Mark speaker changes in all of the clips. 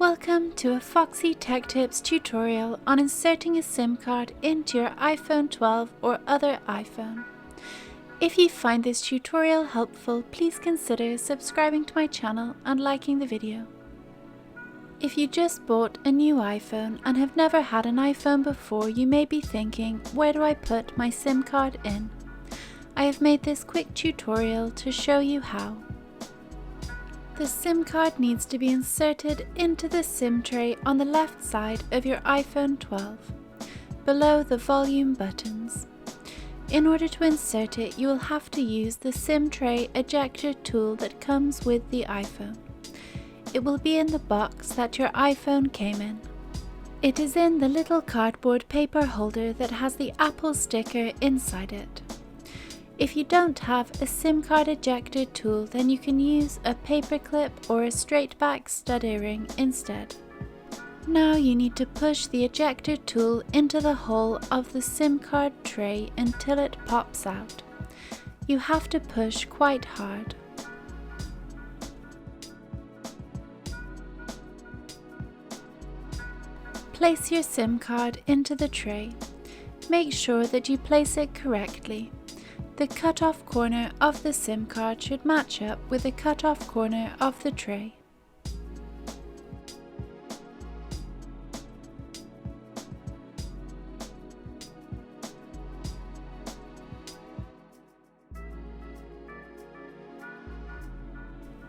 Speaker 1: Welcome to a Foxy Tech Tips tutorial on inserting a SIM card into your iPhone 12 or other iPhone. If you find this tutorial helpful, please consider subscribing to my channel and liking the video. If you just bought a new iPhone and have never had an iPhone before, you may be thinking, where do I put my SIM card in? I have made this quick tutorial to show you how. The SIM card needs to be inserted into the SIM tray on the left side of your iPhone 12, below the volume buttons. In order to insert it, you will have to use the SIM tray ejector tool that comes with the iPhone. It will be in the box that your iPhone came in. It is in the little cardboard paper holder that has the Apple sticker inside it. If you don't have a SIM card ejector tool, then you can use a paperclip or a straight back stud earring instead. Now you need to push the ejector tool into the hole of the SIM card tray until it pops out. You have to push quite hard. Place your SIM card into the tray. Make sure that you place it correctly. The cut-off corner of the SIM card should match up with the cut-off corner of the tray.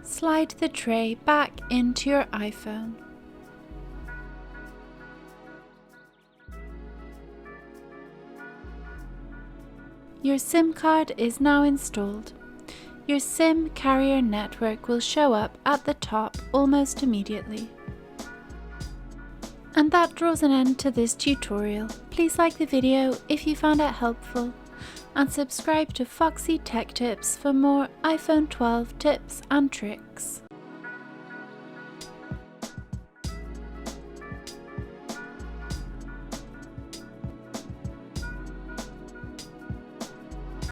Speaker 1: Slide the tray back into your iPhone. Your SIM card is now installed. Your SIM carrier network will show up at the top almost immediately. And that draws an end to this tutorial. Please like the video if you found it helpful, and subscribe to Foxy Tech Tips for more iPhone 12 tips and tricks.